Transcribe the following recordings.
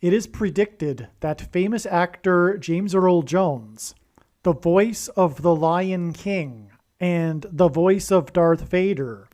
It is predicted that famous actor James Earl Jones, the voice of the Lion King and the voice of Darth Vader,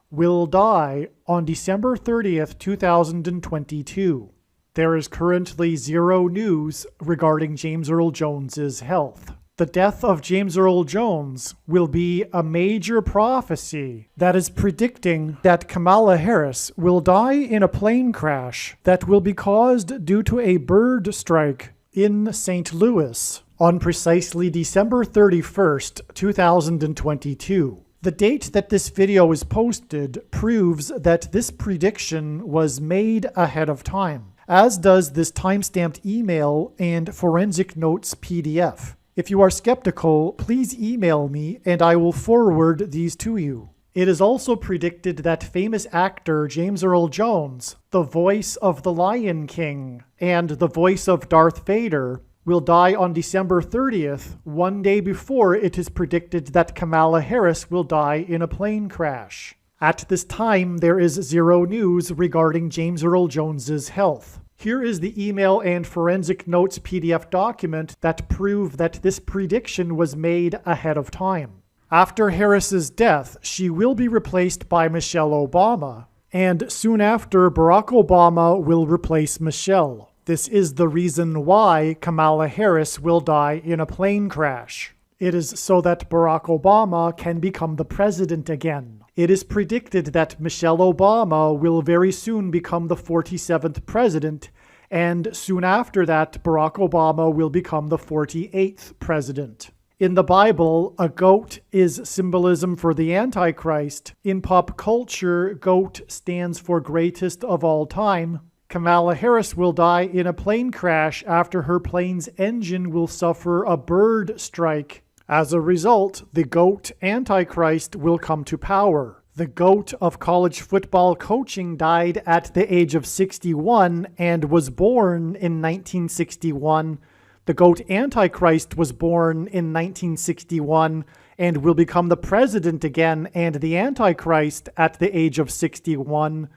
will die on December 30th, 2022. There is currently zero news regarding James Earl Jones's health. The death of James Earl Jones will be a major prophecy that is predicting that Kamala Harris will die in a plane crash that will be caused due to a bird strike in St. Louis on precisely December 31st, 2022. The date that this video is posted proves that this prediction was made ahead of time, as does this timestamped email and forensic notes PDF. If you are skeptical, please email me and I will forward these to you. It is also predicted that famous actor James Earl Jones, the voice of the Lion King and the voice of Darth Vader, will die on December 30th, one day before it is predicted that Kamala Harris will die in a plane crash. At this time, there is zero news regarding James Earl Jones's health. Here is the email and forensic notes PDF document that prove that this prediction was made ahead of time. After Harris's death, she will be replaced by Michelle Obama, and soon after, Barack Obama will replace Michelle. This is the reason why Kamala Harris will die in a plane crash. It is so that Barack Obama can become the president again. It is predicted that Michelle Obama will very soon become the 47th president, and soon after that, Barack Obama will become the 48th president. In the Bible, a goat is symbolism for the Antichrist. In pop culture, goat stands for greatest of all time. Kamala Harris will die in a plane crash after her plane's engine will suffer a bird strike. As a result, the GOAT Antichrist will come to power. The GOAT of college football coaching died at the age of 61 and was born in 1961. The GOAT Antichrist was born in 1961 and will become the president again and the Antichrist at the age of 61.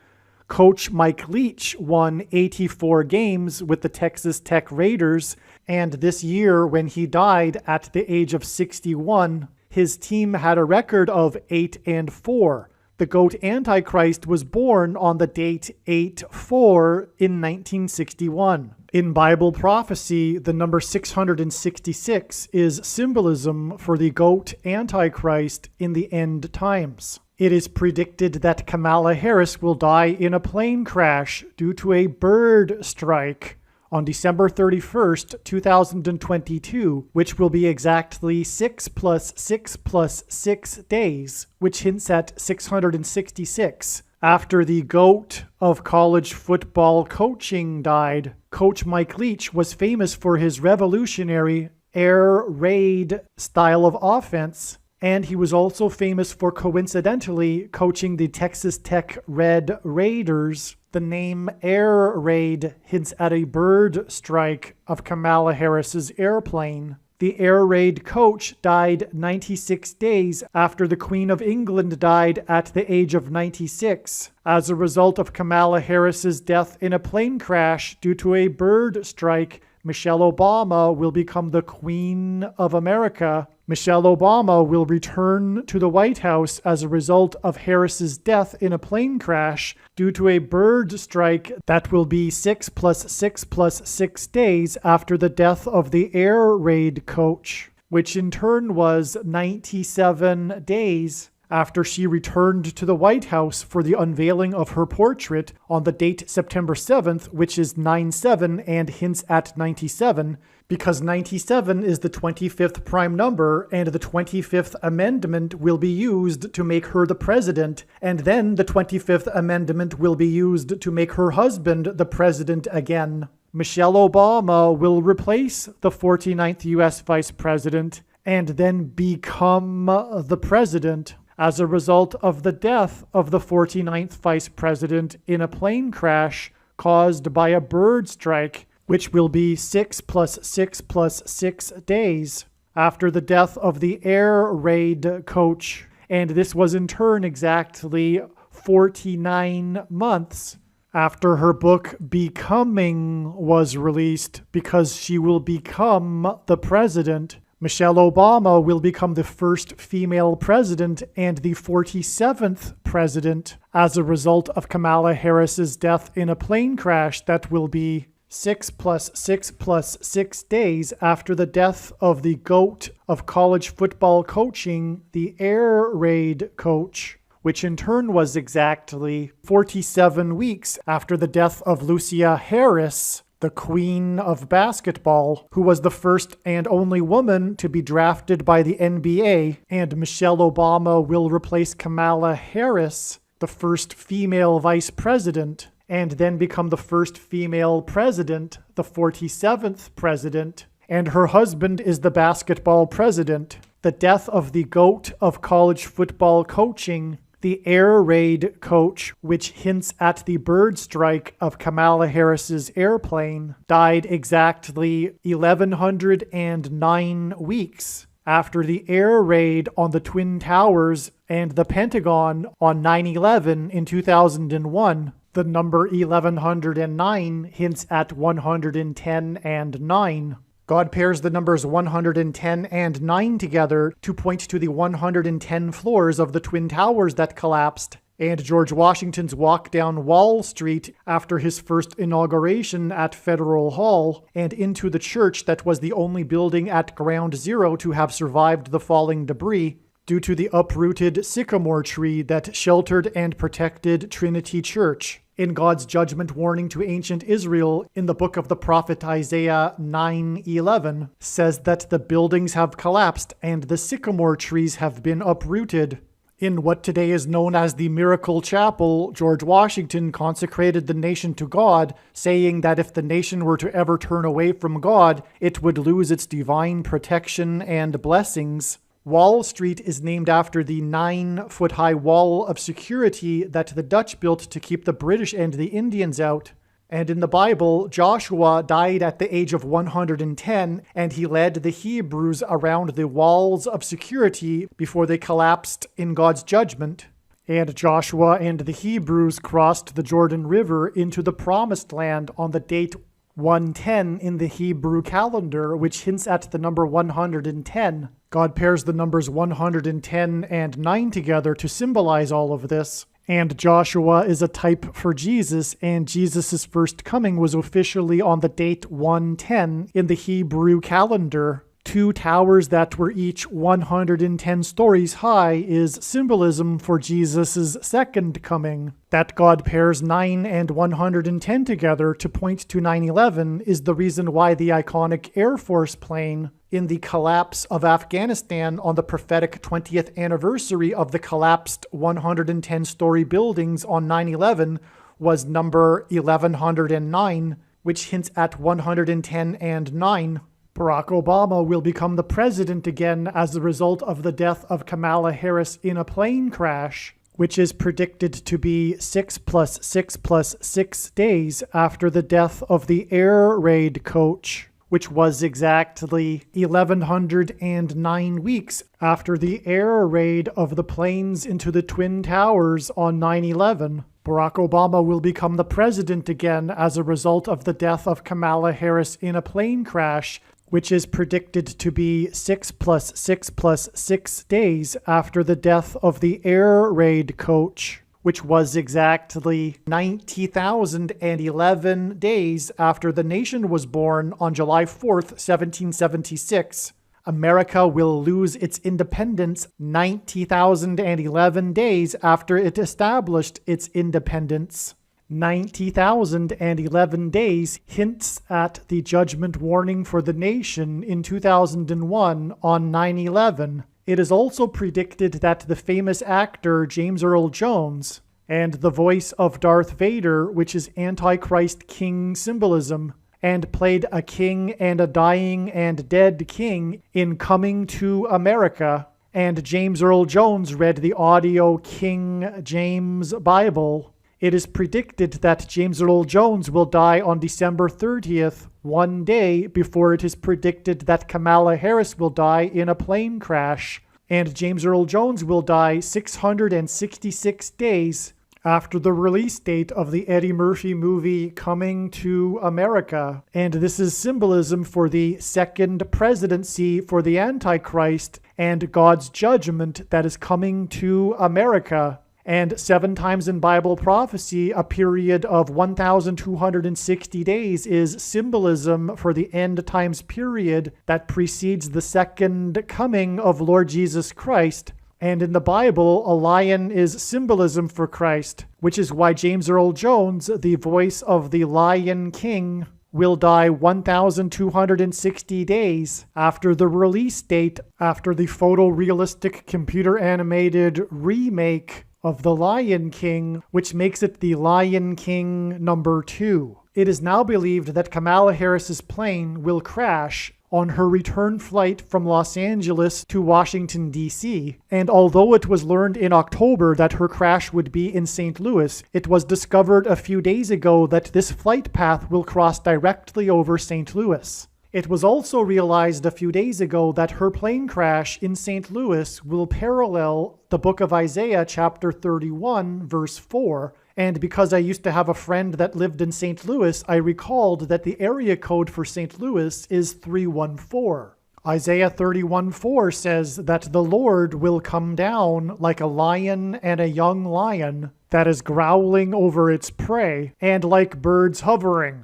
Coach Mike Leach won 84 games with the Texas Tech Raiders, and this year when he died at the age of 61, his team had a record of 8-4. The GOAT Antichrist was born on the date 8-4 in 1961. In Bible prophecy, the number 666 is symbolism for the GOAT Antichrist in the end times. It is predicted that Kamala Harris will die in a plane crash due to a bird strike on December 31st, 2022, which will be exactly 6 + 6 + 6 days, which hints at 666. After the GOAT of college football coaching died, Coach Mike Leach was famous for his revolutionary air raid style of offense, and he was also famous for coincidentally coaching the Texas Tech Red Raiders. The name Air Raid hints at a bird strike of Kamala Harris's airplane. The Air Raid coach died 96 days after the Queen of England died at the age of 96 as a result of Kamala Harris's death in a plane crash due to a bird strike. Michelle Obama will become the Queen of America. Michelle Obama will return to the White House as a result of Harris's death in a plane crash due to a bird strike that will be 6 + 6 + 6 days after the death of the air raid coach, which in turn was 97 days after she returned to the White House for the unveiling of her portrait on the date September 7th, which is 9/7 and hints at 97, because 97 is the 25th prime number, and the 25th Amendment will be used to make her the president, and then the 25th Amendment will be used to make her husband the president again. Michelle Obama will replace the 49th U.S. Vice President and then become the president as a result of the death of the 49th Vice President in a plane crash caused by a bird strike, which will be 6 + 6 + 6 days after the death of the air raid coach. And this was in turn exactly 49 months after her book Becoming was released, because she will become the president. Michelle Obama will become the first female president and the 47th president as a result of Kamala Harris's death in a plane crash that will be 6 + 6 + 6 days after the death of the GOAT of college football coaching, the air raid coach, which in turn was exactly 47 weeks after the death of Lucia Harris, the queen of basketball, who was the first and only woman to be drafted by the NBA, and Michelle Obama will replace Kamala Harris, the first female vice president, and then become the first female president, the 47th president, and her husband is the basketball president. The death of the GOAT of college football coaching, the air raid coach, which hints at the bird strike of Kamala Harris's airplane, died exactly 1,109 weeks after the air raid on the Twin Towers and the Pentagon on 9/11 in 2001. The number 1109 hints at 110 and 9. God pairs the numbers 110 and 9 together to point to the 110 floors of the Twin Towers that collapsed, and George Washington's walk down Wall Street after his first inauguration at Federal Hall, and into the church that was the only building at Ground Zero to have survived the falling debris, due to the uprooted sycamore tree that sheltered and protected Trinity Church. In God's judgment warning to ancient Israel in the book of the prophet Isaiah 9:11 says that the buildings have collapsed and the sycamore trees have been uprooted. In what today is known as the Miracle Chapel, George Washington consecrated the nation to God, saying that if the nation were to ever turn away from God, it would lose its divine protection and blessings. Wall Street is named after the 9-foot-high wall of security that the Dutch built to keep the British and the Indians out. And in the Bible, Joshua died at the age of 110, and he led the Hebrews around the walls of security before they collapsed in God's judgment. And Joshua and the Hebrews crossed the Jordan River into the Promised Land on the date 110 in the Hebrew calendar, which hints at the number 110. God pairs the numbers 110 and 9 together to symbolize all of this. And Joshua is a type for Jesus, and Jesus' first coming was officially on the date 110 in the Hebrew calendar. 2 towers that were each 110 stories high is symbolism for Jesus' second coming. That God pairs 9 and 110 together to point to 9/11 is the reason why the iconic Air Force plane in the collapse of Afghanistan on the prophetic 20th anniversary of the collapsed 110-story buildings on 9/11 was number 1109, which hints at 110 and 9. Barack Obama will become the president again as a result of the death of Kamala Harris in a plane crash, which is predicted to be 6 + 6 + 6 days after the death of the air raid coach, which was exactly 1,109 weeks after the air raid of the planes into the Twin Towers on 9/11. Barack Obama will become the president again as a result of the death of Kamala Harris in a plane crash, which is predicted to be 6 + 6 + 6 days after the death of the air raid coach, which was exactly 90,011 days after the nation was born on July 4th, 1776. America will lose its independence 90,011 days after it established its independence. 90,011 days hints at the judgment warning for the nation in 2001 on 9/11. It is also predicted that the famous actor James Earl Jones and the voice of Darth Vader, which is Antichrist king symbolism, and played a king and a dying and dead king in Coming to America, and James Earl Jones read the audio King James Bible. It is predicted that James Earl Jones will die on December 30th, one day before it is predicted that Kamala Harris will die in a plane crash, and James Earl Jones will die 666 days after the release date of the Eddie Murphy movie Coming to America. And this is symbolism for the second presidency for the Antichrist and God's judgment that is coming to America. And 7 times in Bible prophecy, a period of 1,260 days is symbolism for the end times period that precedes the second coming of Lord Jesus Christ. And in the Bible, a lion is symbolism for Christ, which is why James Earl Jones, the voice of the Lion King, will die 1,260 days after the release date, after the photorealistic computer-animated remake of The Lion King, which makes it The Lion King #2. It is now believed that Kamala Harris's plane will crash on her return flight from Los Angeles to Washington, D.C. And although it was learned in October that her crash would be in St. Louis, it was discovered a few days ago that this flight path will cross directly over St. Louis. It was also realized a few days ago that her plane crash in St. Louis will parallel the book of Isaiah chapter 31, verse 4, and because I used to have a friend that lived in St. Louis, I recalled that the area code for St. Louis is 314. Isaiah 31:4 says that the Lord will come down like a lion and a young lion that is growling over its prey, and like birds hovering.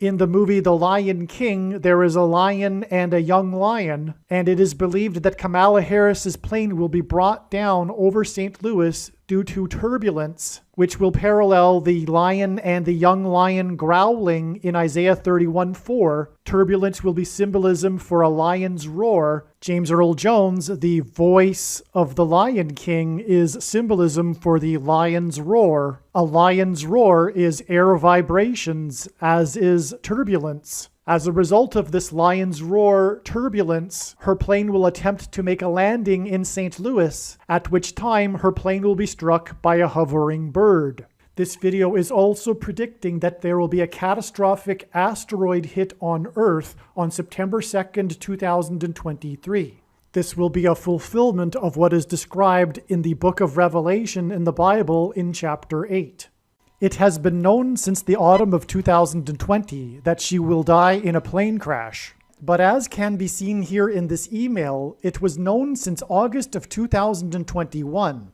In the movie The Lion King, there is a lion and a young lion, and it is believed that Kamala Harris's plane will be brought down over St. Louis due to turbulence, which will parallel the lion and the young lion growling in Isaiah 31:4. Turbulence will be symbolism for a lion's roar. James Earl Jones, the voice of the Lion King, is symbolism for the lion's roar. A lion's roar is air vibrations, as is turbulence. As a result of this lion's roar turbulence, her plane will attempt to make a landing in St. Louis, at which time her plane will be struck by a hovering bird. This video is also predicting that there will be a catastrophic asteroid hit on Earth on September 2nd, 2023. This will be a fulfillment of what is described in the book of Revelation in the Bible in chapter 8. It has been known since the autumn of 2020 that she will die in a plane crash. But as can be seen here in this email, it was known since August of 2021